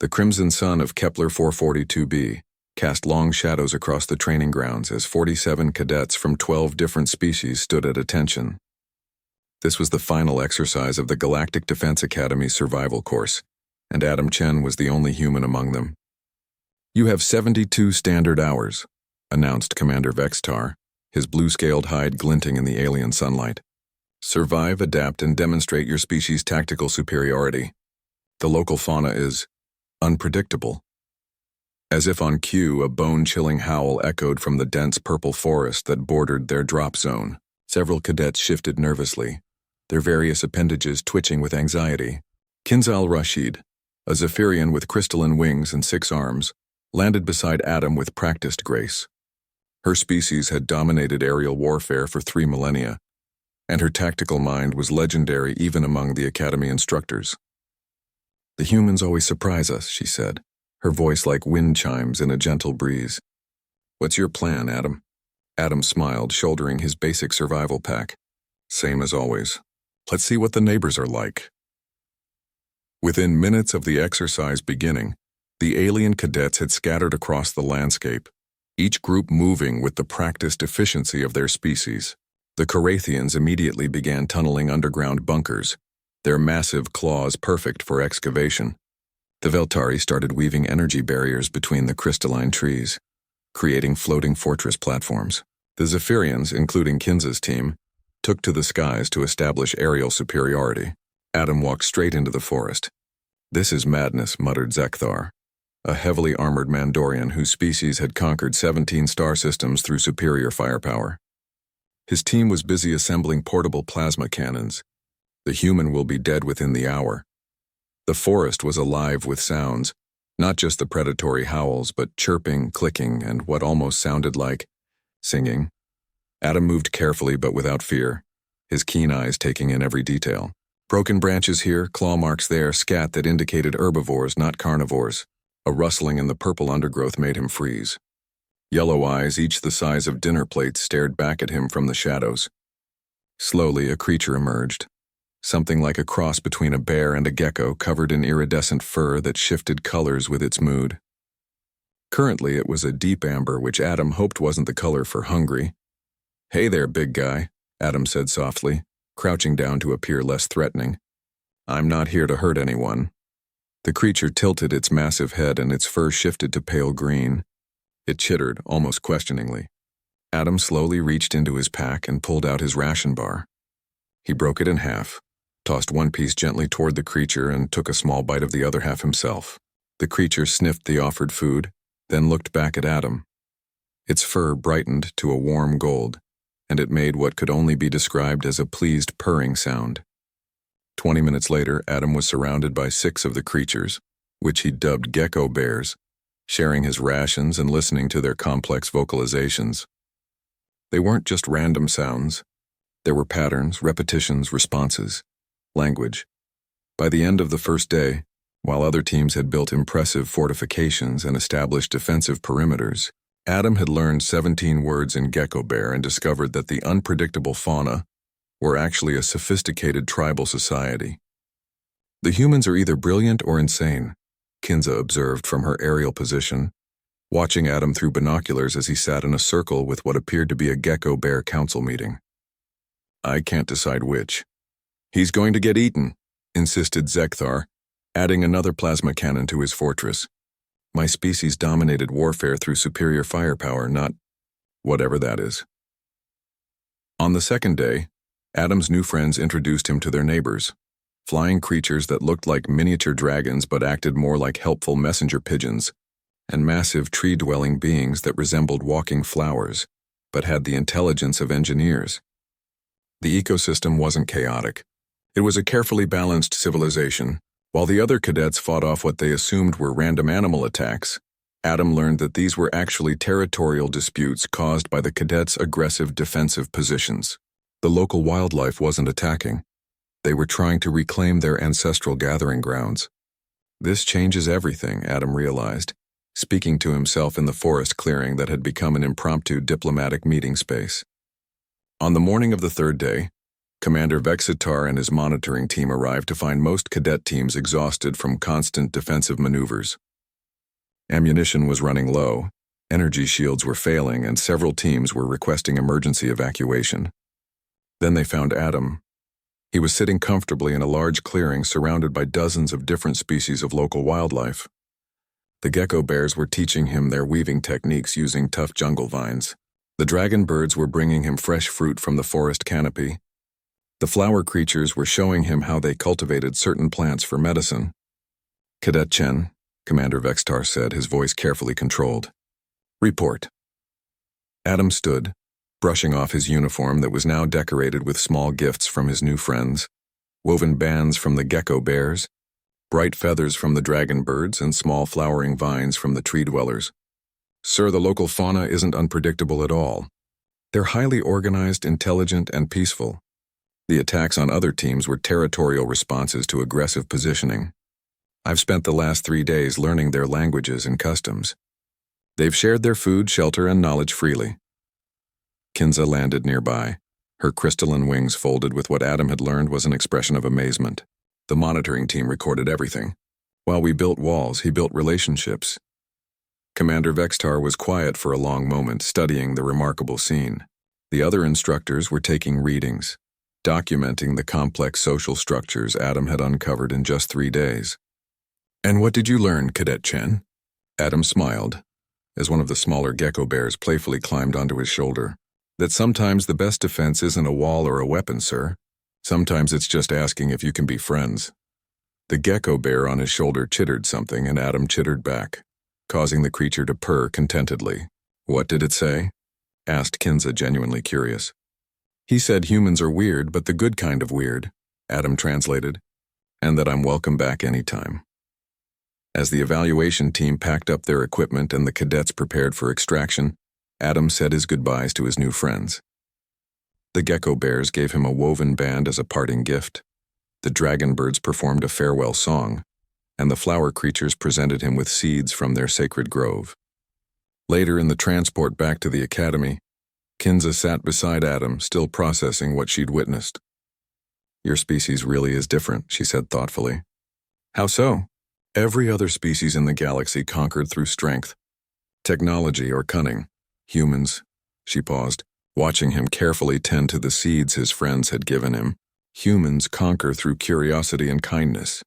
The crimson sun of Kepler 442b cast long shadows across the training grounds as 47 cadets from 12 different species stood at attention. This was the final exercise of the Galactic Defense Academy's survival course, and Adam Chen was the only human among them. "You have 72 standard hours," announced Commander Vexar, his blue-scaled hide glinting in the alien sunlight. "Survive, adapt, and demonstrate your species' tactical superiority. The local fauna is unpredictable." As if on cue, a bone-chilling howl echoed from the dense purple forest that bordered their drop zone. Several cadets shifted nervously, their various appendages twitching with anxiety. Kinza al-Rashid, a Zephyrian with crystalline wings and 6 arms, landed beside Adam with practiced grace. Her species had dominated aerial warfare for 3 millennia, and her tactical mind was legendary even among the Academy instructors. "The humans always surprise us," she said, her voice like wind chimes in a gentle breeze. "What's your plan, Adam?" Adam smiled, shouldering his basic survival pack. "Same as always. Let's see what the neighbors are like." Within minutes of the exercise beginning, the alien cadets had scattered across the landscape, each group moving with the practiced efficiency of their species. The Carathians immediately began tunneling underground bunkers, their massive claws perfect for excavation. The Veltari started weaving energy barriers between the crystalline trees, creating floating fortress platforms. The Zephyrians, including Kinza's team, took to the skies to establish aerial superiority. Adam walked straight into the forest. "This is madness," muttered Vexar, a heavily armored Mandorian whose species had conquered 17 star systems through superior firepower. His team was busy assembling portable plasma cannons. The human will be dead within the hour. The forest was alive with sounds, not just the predatory howls, but chirping, clicking, and what almost sounded like singing. Adam moved carefully but without fear, his keen eyes taking in every detail. Broken branches here, claw marks there, scat that indicated herbivores, not carnivores. A rustling in the purple undergrowth made him freeze. Yellow eyes, each the size of dinner plates, stared back at him from the shadows. Slowly, a creature emerged. Something like a cross between a bear and a gecko, covered in iridescent fur that shifted colors with its mood. Currently, it was a deep amber, which Adam hoped wasn't the color for hungry. "Hey there, big guy," Adam said softly, crouching down to appear less threatening. "I'm not here to hurt anyone." The creature tilted its massive head and its fur shifted to pale green. It chittered, almost questioningly. Adam slowly reached into his pack and pulled out his ration bar. He broke it in half, tossed one piece gently toward the creature, and took a small bite of the other half himself. The creature sniffed the offered food, then looked back at Adam. Its fur brightened to a warm gold, and it made what could only be described as a pleased purring sound. 20 minutes later, Adam was surrounded by 6 of the creatures, which he dubbed gecko bears, sharing his rations and listening to their complex vocalizations. They weren't just random sounds. There were patterns, repetitions, responses, language. By the end of the first day, while other teams had built impressive fortifications and established defensive perimeters, Adam had learned 17 words in Gecko Bear and discovered that the unpredictable fauna were actually a sophisticated tribal society. "The humans are either brilliant or insane," Kinza observed from her aerial position, watching Adam through binoculars as he sat in a circle with what appeared to be a Gecko Bear council meeting. "I can't decide which." "He's going to get eaten," insisted Vexar, adding another plasma cannon to his fortress. "My species dominated warfare through superior firepower, not whatever that is." On the second day, Adam's new friends introduced him to their neighbors, flying creatures that looked like miniature dragons but acted more like helpful messenger pigeons, and massive tree-dwelling beings that resembled walking flowers, but had the intelligence of engineers. The ecosystem wasn't chaotic. It was a carefully balanced civilization. While the other cadets fought off what they assumed were random animal attacks, Adam learned that these were actually territorial disputes caused by the cadets' aggressive defensive positions. The local wildlife wasn't attacking. They were trying to reclaim their ancestral gathering grounds. This changes everything, Adam realized, speaking to himself in the forest clearing that had become an impromptu diplomatic meeting space. On the morning of the third day, Commander Vexar and his monitoring team arrived to find most cadet teams exhausted from constant defensive maneuvers. Ammunition was running low, energy shields were failing, and several teams were requesting emergency evacuation. Then they found Adam. He was sitting comfortably in a large clearing surrounded by dozens of different species of local wildlife. The gecko bears were teaching him their weaving techniques using tough jungle vines. The dragon birds were bringing him fresh fruit from the forest canopy. The flower creatures were showing him how they cultivated certain plants for medicine. "Cadet Chen," Commander Vexar said, his voice carefully controlled. "Report." Adam stood, brushing off his uniform that was now decorated with small gifts from his new friends, woven bands from the gecko bears, bright feathers from the dragon birds, and small flowering vines from the tree dwellers. "Sir, the local fauna isn't unpredictable at all. They're highly organized, intelligent, and peaceful. The attacks on other teams were territorial responses to aggressive positioning. I've spent the last 3 days learning their languages and customs. They've shared their food, shelter, and knowledge freely." Kinza landed nearby. Her crystalline wings folded with what Adam had learned was an expression of amazement. "The monitoring team recorded everything. While we built walls, he built relationships." Commander Vexar was quiet for a long moment, studying the remarkable scene. The other instructors were taking readings, documenting the complex social structures Adam had uncovered in just 3 days. "And what did you learn, Cadet Chen?" Adam smiled, as one of the smaller gecko bears playfully climbed onto his shoulder. "That sometimes the best defense isn't a wall or a weapon, sir. Sometimes it's just asking if you can be friends." The gecko bear on his shoulder chittered something, and Adam chittered back, causing the creature to purr contentedly. "What did it say?" asked Kinza, genuinely curious. "He said humans are weird, but the good kind of weird," Adam translated, "and that I'm welcome back anytime." As the evaluation team packed up their equipment and the cadets prepared for extraction, Adam said his goodbyes to his new friends. The gecko bears gave him a woven band as a parting gift. The dragon birds performed a farewell song, and the flower creatures presented him with seeds from their sacred grove. Later in the transport back to the academy, Kinza sat beside Adam, still processing what she'd witnessed. "Your species really is different," she said thoughtfully. "How so?" "Every other species in the galaxy conquered through strength, technology, or cunning. Humans," she paused, watching him carefully tend to the seeds his friends had given him. "Humans conquer through curiosity and kindness."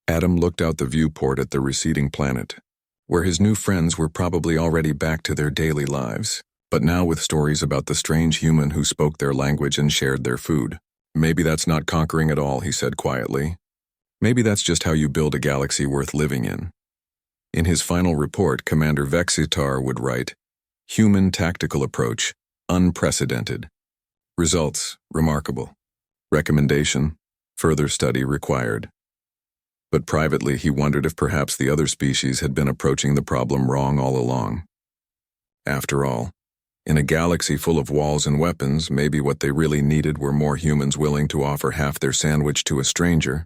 Adam looked out the viewport at the receding planet, where his new friends were probably already back to their daily lives, but now with stories about the strange human who spoke their language and shared their food. "Maybe that's not conquering at all," he said quietly. "Maybe that's just how you build a galaxy worth living in." In his final report, Commander Vexar would write, "Human tactical approach, unprecedented. Results, remarkable. Recommendation, further study required." But privately, he wondered if perhaps the other species had been approaching the problem wrong all along. After all, in a galaxy full of walls and weapons, maybe what they really needed were more humans willing to offer half their sandwich to a stranger.